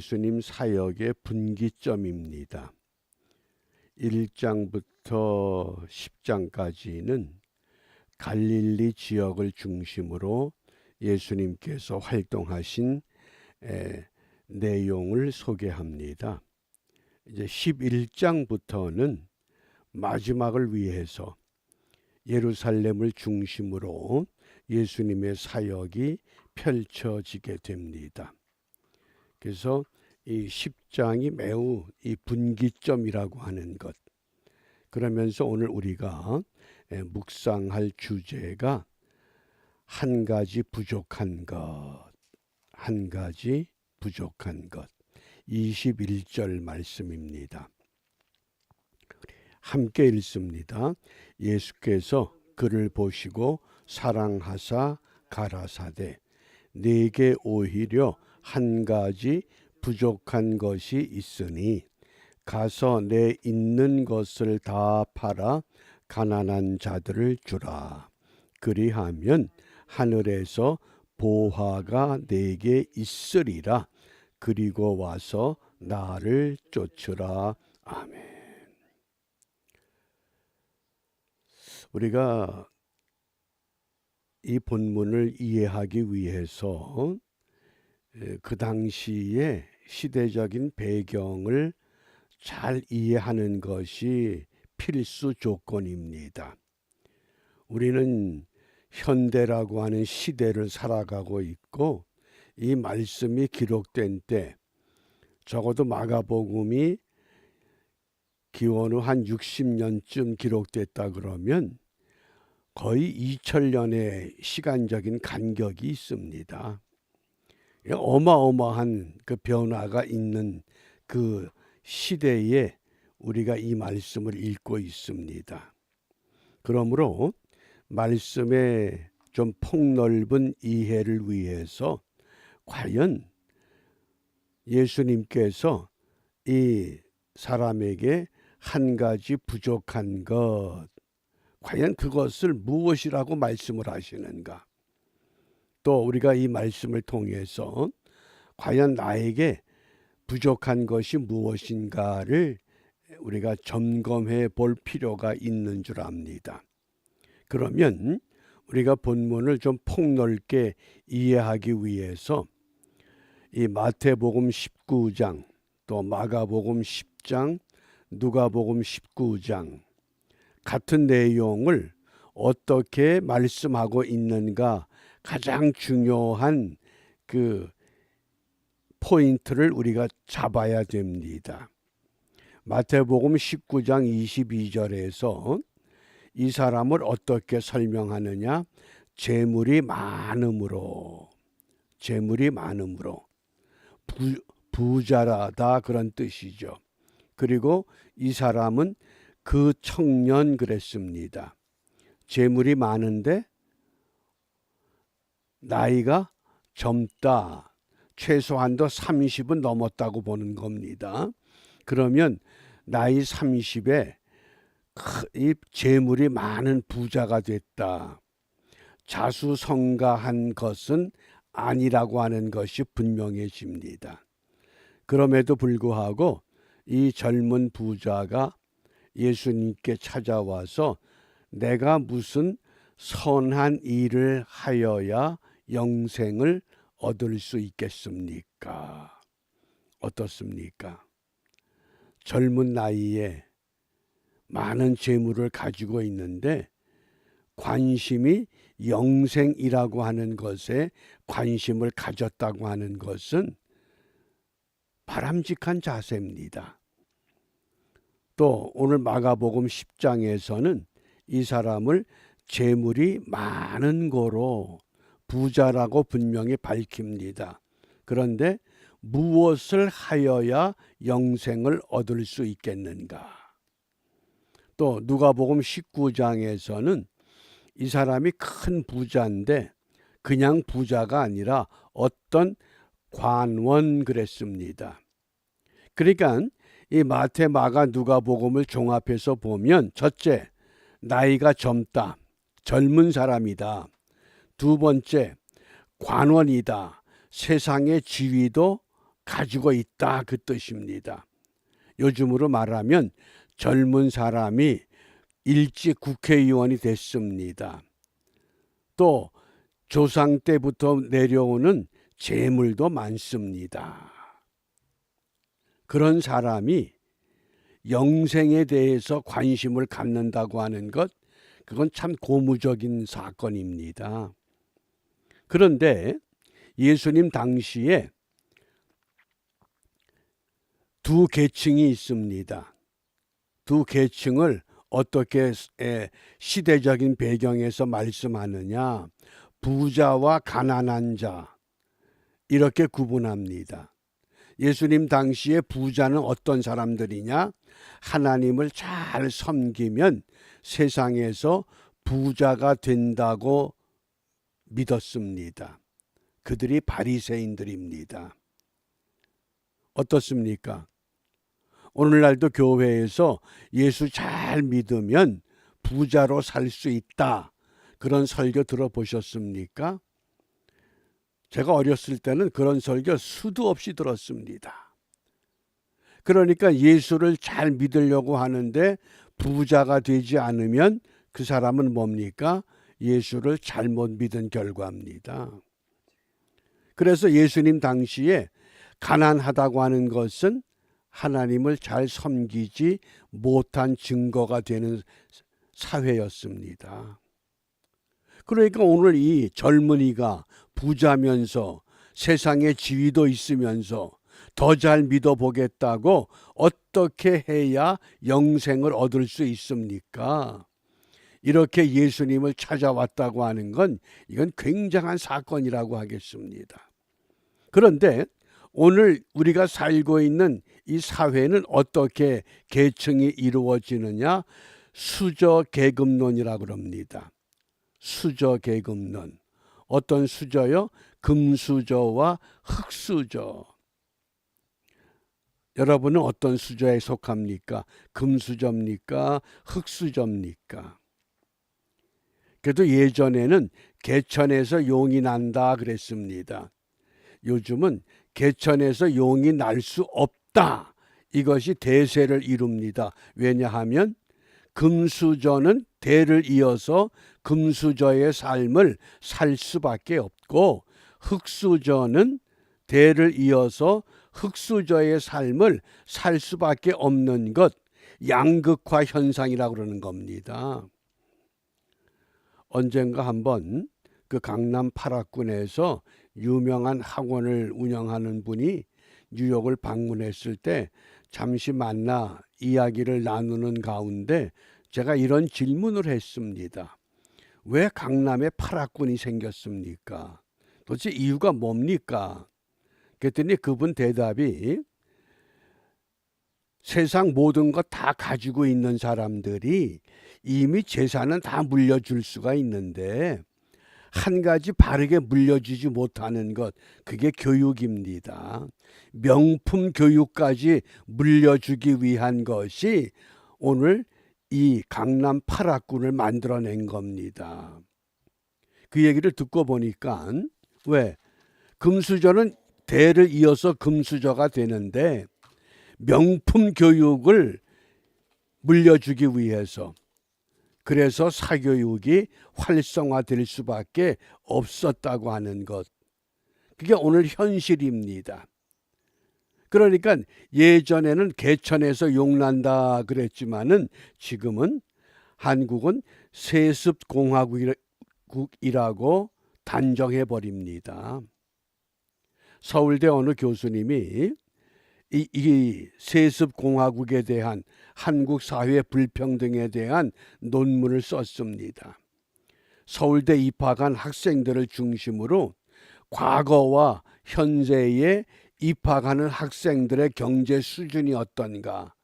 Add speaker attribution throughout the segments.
Speaker 1: 예수님 사역의 분기점입니다. 1장부터 10장까지는 갈릴리 지역을 중심으로 예수님께서 활동하신 내용을 소개합니다. 이제 11장부터는 마지막을 위해서 예루살렘을 중심으로 예수님의 사역이 펼쳐지게 됩니다. 그래서 이 10장이 매우 이 분기점이라고 하는 것. 그러면서 오늘 우리가 묵상할 주제가 한 가지 부족한 것. 한 가지 부족한 것. 21절 말씀입니다. 함께 읽습니다. 예수께서 그를 보시고 사랑하사 가라사대 네게 오히려 한 가지 부족한 것이 있으니 가서 내 있는 것을 다 팔아 가난한 자들을 주라. 그리하면 하늘에서 보화가 네게 있으리라. 그리고 와서 나를 쫓으라. 아멘. 우리가 이 본문을 이해하기 위해서 그 당시의 시대적인 배경을 잘 이해하는 것이 필수 조건입니다. 우리는 현대라고 하는 시대를 살아가고 있고 이 말씀이 기록된 때 적어도 마가복음이 기원 후 한 60년쯤 기록됐다 그러면 거의 2000년의 시간적인 간격이 있습니다. 어마어마한 그 변화가 있는 그 시대에 우리가 이 말씀을 읽고 있습니다. 그러므로 말씀의 좀 폭넓은 이해를 위해서 과연 예수님께서 이 사람에게 한 가지 부족한 것, 과연 그것을 무엇이라고 말씀을 하시는가? 또 우리가 이 말씀을 통해서 과연 나에게 부족한 것이 무엇인가를 우리가 점검해 볼 필요가 있는 줄 압니다. 그러면 우리가 본문을 좀 폭넓게 이해하기 위해서 이 마태복음 19장, 또 마가복음 10장, 누가복음 19장 같은 내용을 어떻게 말씀하고 있는가 가장 중요한 그 포인트를 우리가 잡아야 됩니다. 마태복음 19장 22절에서 이 사람을 어떻게 설명하느냐? 재물이 많음으로 부자라다 그런 뜻이죠. 그리고 이 사람은 그 청년 그랬습니다. 재물이 많은데 나이가 젊다. 최소한도 30은 넘었다고 보는 겁니다. 그러면 나이 30에 이 재물이 많은 부자가 됐다. 자수성가한 것은 아니라고 하는 것이 분명해집니다. 그럼에도 불구하고 이 젊은 부자가 예수님께 찾아와서 내가 무슨 선한 일을 하여야 영생을 얻을 수 있겠습니까? 어떻습니까? 젊은 나이에 많은 재물을 가지고 있는데 관심이 영생이라고 하는 것에 관심을 가졌다고 하는 것은 바람직한 자세입니다. 또 오늘 마가복음 10장에서는 이 사람을 재물이 많은 거로 부자라고 분명히 밝힙니다. 그런데 무엇을 하여야 영생을 얻을 수 있겠는가? 또 누가복음 19장에서는 이 사람이 큰 부자인데 그냥 부자가 아니라 어떤 관원 그랬습니다. 그러니까 이 마태, 마가, 누가복음을 종합해서 보면 첫째, 나이가 젊다. 젊은 사람이다. 두 번째, 관원이다. 세상의 지위도 가지고 있다 그 뜻입니다. 요즘으로 말하면 젊은 사람이 일찍 국회의원이 됐습니다. 또 조상 때부터 내려오는 재물도 많습니다. 그런 사람이 영생에 대해서 관심을 갖는다고 하는 것, 그건 참 고무적인 사건입니다. 그런데 예수님 당시에 두 계층이 있습니다. 두 계층을 어떻게 시대적인 배경에서 말씀하느냐, 부자와 가난한 자, 이렇게 구분합니다. 예수님 당시에 부자는 어떤 사람들이냐? 하나님을 잘 섬기면 세상에서 부자가 된다고 믿었습니다. 그들이 바리새인들입니다. 어떻습니까? 오늘날도 교회에서 예수 잘 믿으면 부자로 살 수 있다. 그런 설교 들어보셨습니까? 제가 어렸을 때는 그런 설교 수도 없이 들었습니다. 그러니까 예수를 잘 믿으려고 하는데 부자가 되지 않으면 그 사람은 뭡니까? 예수를 잘못 믿은 결과입니다. 그래서 예수님 당시에 가난하다고 하는 것은 하나님을 잘 섬기지 못한 증거가 되는 사회였습니다. 그러니까 오늘 이 젊은이가 부자면서 세상에 지위도 있으면서 더 잘 믿어보겠다고 어떻게 해야 영생을 얻을 수 있습니까? 이렇게 예수님을 찾아왔다고 하는 건 이건 굉장한 사건이라고 하겠습니다. 그런데 오늘 우리가 살고 있는 이 사회는 어떻게 계층이 이루어지느냐? 수저계급론이라고 합니다. 수저계급론. 어떤 수저요? 금수저와 흙수저. 여러분은 어떤 수저에 속합니까? 금수저입니까? 흙수저입니까? 그래도 예전에는 개천에서 용이 난다 그랬습니다. 요즘은 개천에서 용이 날 수 없다. 이것이 대세를 이룹니다. 왜냐하면 금수저는 대를 이어서 금수저의 삶을 살 수밖에 없고 흙수저는 대를 이어서 흙수저의 삶을 살 수밖에 없는 것, 양극화 현상이라고 그러는 겁니다. 언젠가 한번 그 강남 8학군에서 유명한 학원을 운영하는 분이 뉴욕을 방문했을 때 잠시 만나 이야기를 나누는 가운데 제가 이런 질문을 했습니다. 왜 강남에 8학군이 생겼습니까? 도대체 이유가 뭡니까? 그랬더니 그분 대답이 세상 모든 것 다 가지고 있는 사람들이 이미 재산은 다 물려줄 수가 있는데 한 가지 바르게 물려주지 못하는 것, 그게 교육입니다. 명품 교육까지 물려주기 위한 것이 오늘 이 강남 8학군을 만들어낸 겁니다. 그 얘기를 듣고 보니까 왜? 금수저는 대를 이어서 금수저가 되는데 명품 교육을 물려주기 위해서 그래서 사교육이 활성화될 수밖에 없었다고 하는 것. 그게 오늘 현실입니다. 그러니까 예전에는 개천에서 용난다 그랬지만은 지금은 한국은 세습공화국이라고 단정해 버립니다. 서울대 어느 교수님이 이 세습공화국에 대한 한국 사회 불평등에 대한 논문을 썼습니다. 서울대 입학한 학생들을 중심으로 과거와 현재에 입학하는 학생들의 경제 수준이 어떤가?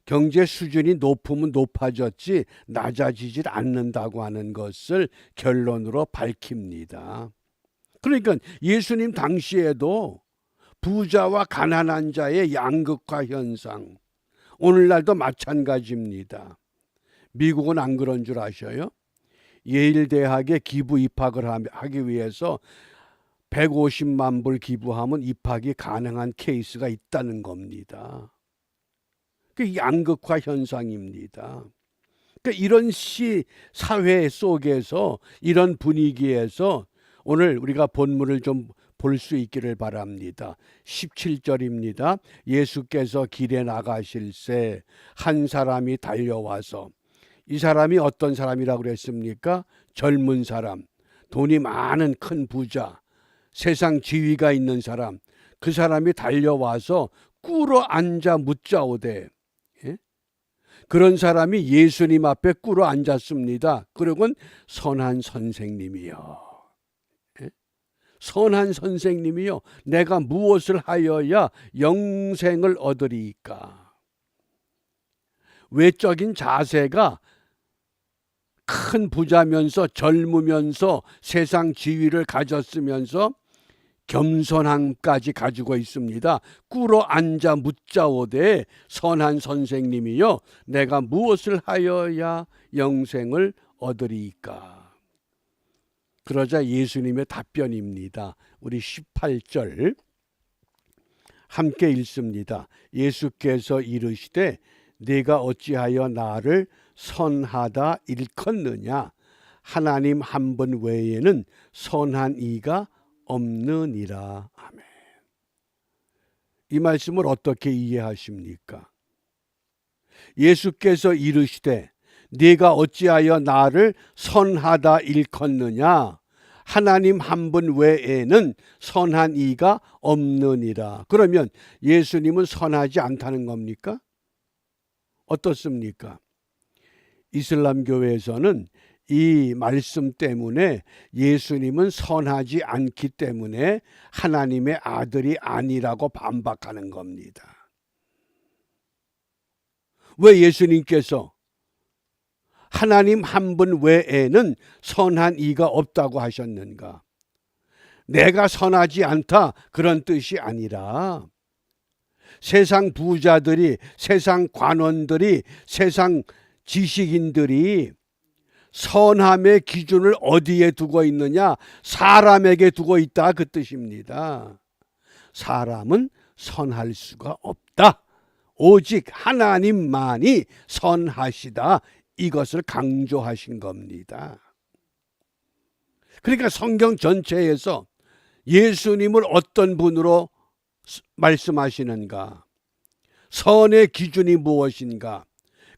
Speaker 1: 경제 수준이 높으면 높아졌지 낮아지질 않는다고 하는 것을 결론으로 밝힙니다. 그러니까 예수님 당시에도 부자와 가난한 자의 양극화 현상, 오늘날도 마찬가지입니다. 미국은 안 그런 줄 아셔요? 예일대학에 기부 입학을 하기 위해서 150만 불 기부하면 입학이 가능한 케이스가 있다는 겁니다. 그 양극화 현상입니다. 그러니까 이런 사회 속에서, 이런 분위기에서 오늘 우리가 본문을 좀 볼 수 있기를 바랍니다. 17절입니다. 예수께서 길에 나가실새 한 사람이 달려와서, 이 사람이 어떤 사람이라고 그랬습니까? 젊은 사람, 돈이 많은 큰 부자, 세상 지위가 있는 사람, 그 사람이 달려와서 꿇어 앉아 묻자오되, 그런 사람이 예수님 앞에 꿇어 앉았습니다. 그러곤 선한 선생님이요, 선한 선생님이요, 내가 무엇을 하여야 영생을 얻으리이까? 외적인 자세가 큰 부자면서 젊으면서 세상 지위를 가졌으면서 겸손함까지 가지고 있습니다. 꿇어 앉아 묻자오되 선한 선생님이요, 내가 무엇을 하여야 영생을 얻으리이까? 그러자 예수님의 답변입니다. 우리 18절 함께 읽습니다. 예수께서 이르시되 네가 어찌하여 나를 선하다 일컫느냐? 하나님 한 분 외에는 선한 이가 없느니라. 아멘. 이 말씀을 어떻게 이해하십니까? 예수께서 이르시되 네가 어찌하여 나를 선하다 일컫느냐? 하나님 한 분 외에는 선한 이가 없느니라. 그러면 예수님은 선하지 않다는 겁니까? 어떻습니까? 이슬람 교회에서는 이 말씀 때문에 예수님은 선하지 않기 때문에 하나님의 아들이 아니라고 반박하는 겁니다. 왜 예수님께서 하나님 한 분 외에는 선한 이가 없다고 하셨는가? 내가 선하지 않다, 그런 뜻이 아니라 세상 부자들이, 세상 관원들이, 세상 지식인들이 선함의 기준을 어디에 두고 있느냐? 사람에게 두고 있다, 그 뜻입니다. 사람은 선할 수가 없다. 오직 하나님만이 선하시다. 이것을 강조하신 겁니다. 그러니까 성경 전체에서 예수님을 어떤 분으로 말씀하시는가? 선의 기준이 무엇인가?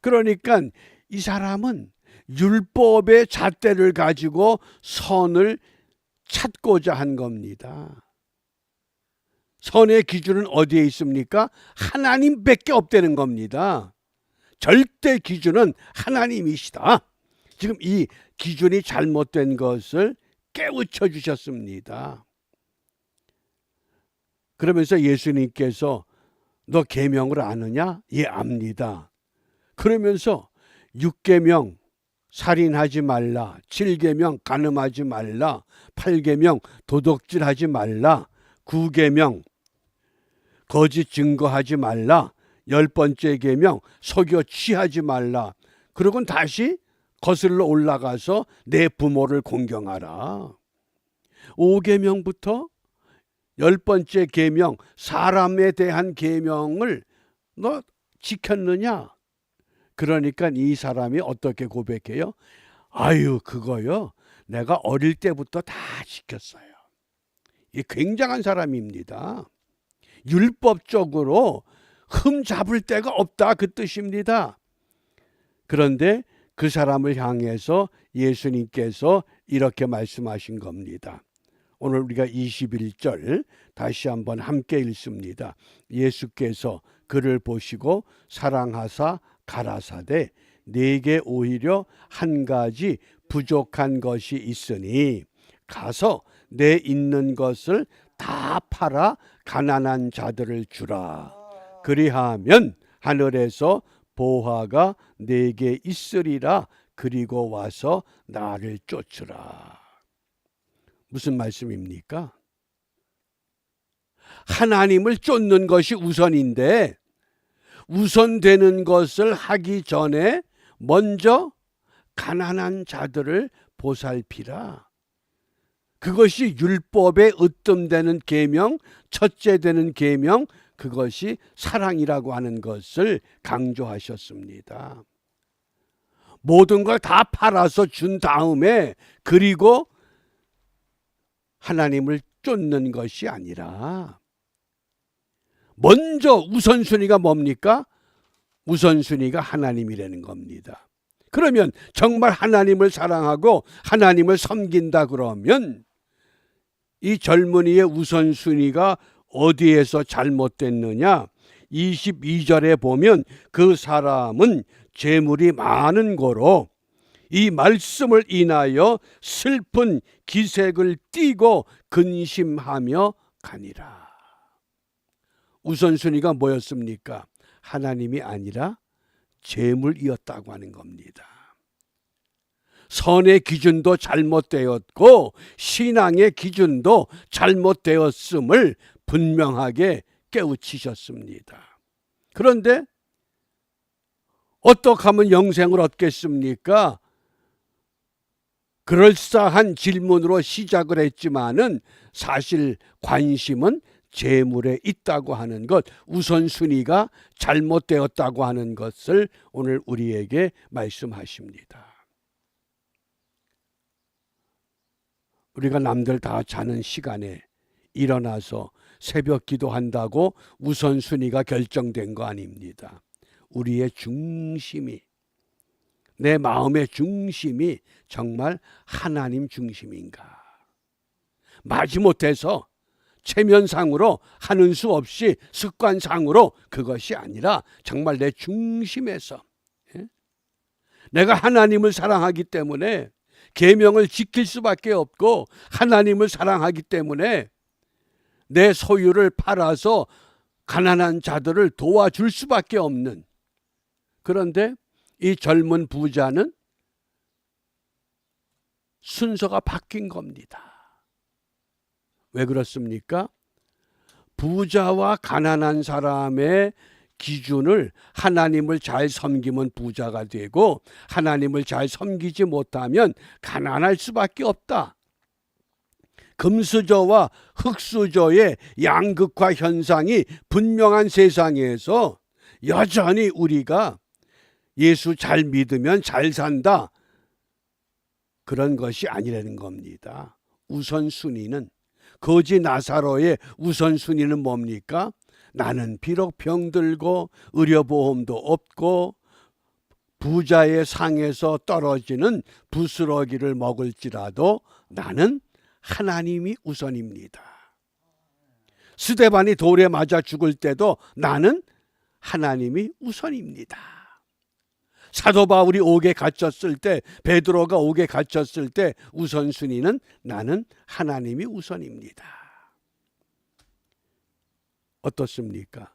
Speaker 1: 그러니까 이 사람은 율법의 잣대를 가지고 선을 찾고자 한 겁니다. 선의 기준은 어디에 있습니까? 하나님밖에 없다는 겁니다. 절대 기준은 하나님이시다. 지금 이 기준이 잘못된 것을 깨우쳐 주셨습니다. 그러면서 예수님께서 너 계명을 아느냐? 예, 압니다. 그러면서 6계명 살인하지 말라, 7계명 간음하지 말라, 8계명 도둑질하지 말라, 9계명 거짓 증거하지 말라, 10번째 계명 속여 취하지 말라. 그러곤 다시 거슬러 올라가서 내 부모를 공경하라. 5계명부터 10번째 계명 사람에 대한 계명을 너 지켰느냐? 그러니까 이 사람이 어떻게 고백해요? 아유, 그거요, 내가 어릴 때부터 다 지켰어요. 이 굉장한 사람입니다. 율법적으로 흠 잡을 데가 없다, 그 뜻입니다. 그런데 그 사람을 향해서 예수님께서 이렇게 말씀하신 겁니다. 오늘 우리가 21절 다시 한번 함께 읽습니다. 예수께서 그를 보시고 사랑하사 가라사대 네게 오히려 한 가지 부족한 것이 있으니 가서 내 있는 것을 다 팔아 가난한 자들을 주라. 그리하면 하늘에서 보화가 네게 있으리라. 그리고 와서 나를 쫓으라. 무슨 말씀입니까? 하나님을 쫓는 것이 우선인데 우선되는 것을 하기 전에 먼저 가난한 자들을 보살피라. 그것이 율법에 으뜸되는 계명, 첫째 되는 계명, 그것이 사랑이라고 하는 것을 강조하셨습니다. 모든 걸 다 팔아서 준 다음에 그리고 하나님을 쫓는 것이 아니라 먼저 우선순위가 뭡니까? 우선순위가 하나님이라는 겁니다. 그러면 정말 하나님을 사랑하고 하나님을 섬긴다 그러면 이 젊은이의 우선순위가 어디에서 잘못됐느냐? 22절에 보면 그 사람은 재물이 많은 고로 이 말씀을 인하여 슬픈 기색을 띠고 근심하며 가니라. 우선순위가 뭐였습니까? 하나님이 아니라 재물이었다고 하는 겁니다. 선의 기준도 잘못되었고 신앙의 기준도 잘못되었음을 분명하게 깨우치셨습니다. 그런데 어떻게 하면 영생을 얻겠습니까? 그럴싸한 질문으로 시작을 했지만은 사실 관심은 재물에 있다고 하는 것, 우선순위가 잘못되었다고 하는 것을 오늘 우리에게 말씀하십니다. 우리가 남들 다 자는 시간에 일어나서 새벽 기도한다고 우선순위가 결정된 거 아닙니다. 우리의 중심이, 내 마음의 중심이 정말 하나님 중심인가? 마지못해서 체면상으로 하는 수 없이 습관상으로 그것이 아니라 정말 내 중심에서 내가 하나님을 사랑하기 때문에 계명을 지킬 수밖에 없고 하나님을 사랑하기 때문에 내 소유를 팔아서 가난한 자들을 도와줄 수밖에 없는, 그런데 이 젊은 부자는 순서가 바뀐 겁니다. 왜 그렇습니까? 부자와 가난한 사람의 기준을 하나님을 잘 섬기면 부자가 되고 하나님을 잘 섬기지 못하면 가난할 수밖에 없다. 금수저와 흙수저의 양극화 현상이 분명한 세상에서 여전히 우리가 예수 잘 믿으면 잘 산다, 그런 것이 아니라는 겁니다. 우선순위는, 거지 나사로의 우선순위는 뭡니까? 나는 비록 병들고 의료보험도 없고 부자의 상에서 떨어지는 부스러기를 먹을지라도 나는 하나님이 우선입니다. 스데반이 돌에 맞아 죽을 때도 나는 하나님이 우선입니다. 사도 바울이 옥에 갇혔을 때, 베드로가 옥에 갇혔을 때 우선순위는 나는 하나님이 우선입니다. 어떻습니까?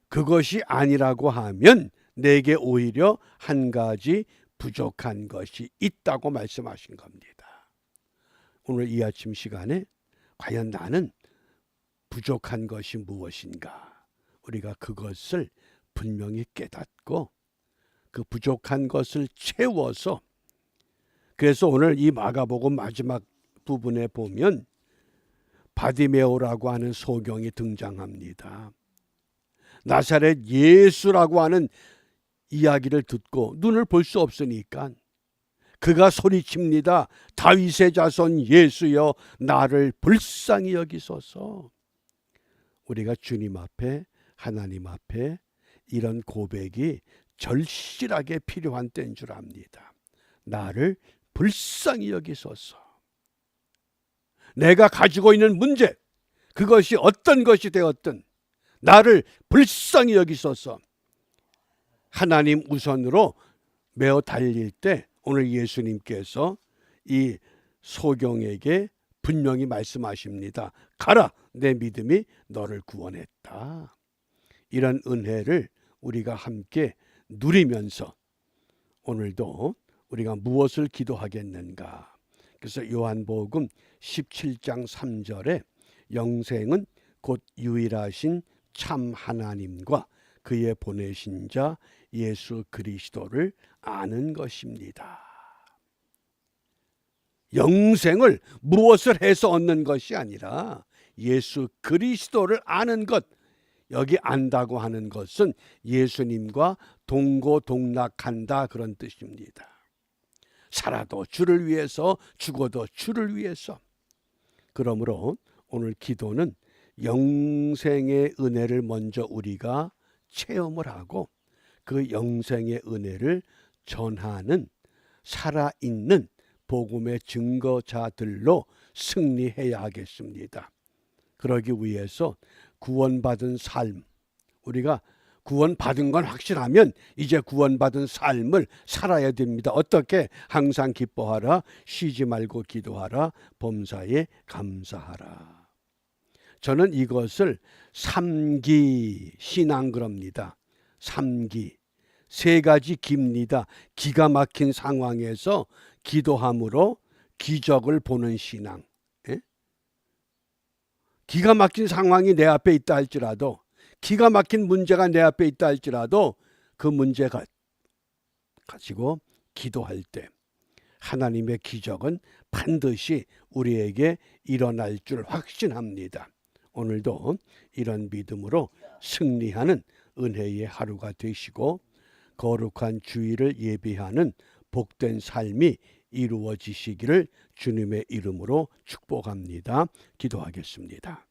Speaker 1: 그것이 아니라고 하면 내게 오히려 한 가지 부족한 것이 있다고 말씀하신 겁니다. 오늘 이 아침 시간에 과연 나는 부족한 것이 무엇인가? 우리가 그것을 분명히 깨닫고 그 부족한 것을 채워서, 그래서 오늘 이 마가복음 마지막 부분에 보면 바디메오라고 하는 소경이 등장합니다. 나사렛 예수라고 하는 이야기를 듣고 눈을 볼 수 없으니까 그가 소리칩니다. 다윗의 자손 예수여 나를 불쌍히 여기소서. 우리가 주님 앞에, 하나님 앞에 이런 고백이 절실하게 필요한 때인 줄 압니다. 나를 불쌍히 여기소서. 내가 가지고 있는 문제, 그것이 어떤 것이 되었든 나를 불쌍히 여기소서. 하나님 우선으로 메어 달릴 때 오늘 예수님께서 이 소경에게 분명히 말씀하십니다. 가라, 내 믿음이 너를 구원했다. 이런 은혜를 우리가 함께 누리면서 오늘도 우리가 무엇을 기도하겠는가? 그래서 요한복음 17장 3절에 영생은 곧 유일하신 참 하나님과 그의 보내신 자 예수 그리스도를 아는 것입니다. 영생을 무엇을 해서 얻는 것이 아니라 예수 그리스도를 아는 것, 여기 안다고 하는 것은 예수님과 동고동락한다 그런 뜻입니다. 살아도 주를 위해서, 죽어도 주를 위해서. 그러므로 오늘 기도는 영생의 은혜를 먼저 우리가 체험을 하고 그 영생의 은혜를 전하는 살아있는 복음의 증거자들로 승리해야 하겠습니다. 그러기 위해서 구원받은 삶, 우리가 구원받은 건 확실하면 이제 구원받은 삶을 살아야 됩니다. 어떻게? 항상 기뻐하라, 쉬지 말고 기도하라, 범사에 감사하라. 저는 이것을 3기 신앙 그럽니다. 3기. 3가지 기입니다. 기가 막힌 상황에서 기도함으로 기적을 보는 신앙. 예? 기가 막힌 상황이 내 앞에 있다 할지라도, 기가 막힌 문제가 내 앞에 있다 할지라도 그 문제가 가지고 기도할 때 하나님의 기적은 반드시 우리에게 일어날 줄 확신합니다. 오늘도 이런 믿음으로 승리하는 은혜의 하루가 되시고 거룩한 주일을 예비하는 복된 삶이 이루어지시기를 주님의 이름으로 축복합니다. 기도하겠습니다.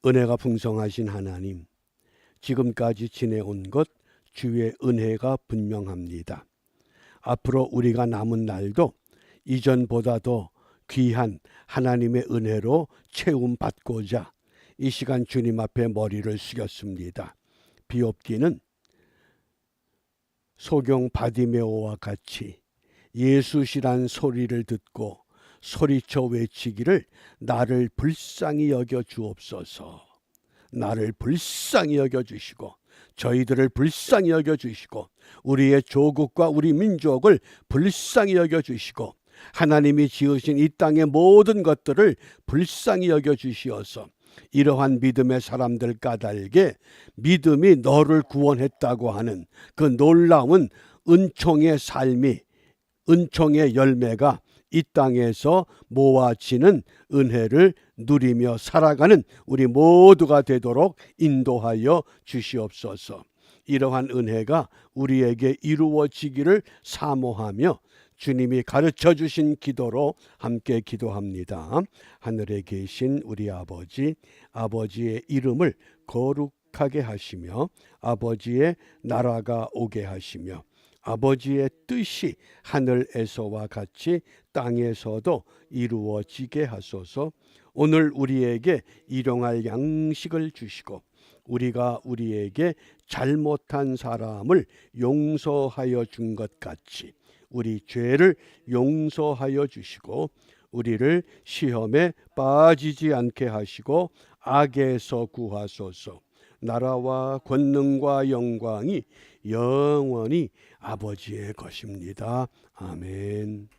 Speaker 1: 은혜가 풍성하신 하나님, 지금까지 지내온 것 주의 은혜가 분명합니다. 앞으로 우리가 남은 날도 이전보다 더 귀한 하나님의 은혜로 채움받고자 이 시간 주님 앞에 머리를 숙였습니다. 비옵기는 소경 바디메오와 같이 예수시란 소리를 듣고 소리쳐 외치기를 나를 불쌍히 여겨 주옵소서. 나를 불쌍히 여겨 주시고 저희들을 불쌍히 여겨 주시고 우리의 조국과 우리 민족을 불쌍히 여겨 주시고 하나님이 지으신 이 땅의 모든 것들을 불쌍히 여겨 주시어서 이러한 믿음의 사람들 까닭에 믿음이 너를 구원했다고 하는 그 놀라운 은총의 삶이, 은총의 열매가 이 땅에서 모아지는 은혜를 누리며 살아가는 우리 모두가 되도록 인도하여 주시옵소서. 이러한 은혜가 우리에게 이루어지기를 사모하며 주님이 가르쳐 주신 기도로 함께 기도합니다. 하늘에 계신 우리 아버지, 아버지의 이름을 거룩하게 하시며 아버지의 나라가 오게 하시며 아버지의 뜻이 하늘에서와 같이 땅에서도 이루어지게 하소서. 오늘 우리에게 일용할 양식을 주시고 우리가 우리에게 잘못한 사람을 용서하여 준 것 같이 우리 죄를 용서하여 주시고 우리를 시험에 빠지지 않게 하시고 악에서 구하소서. 나라와 권능과 영광이 영원히 아버지의 것입니다. 아멘.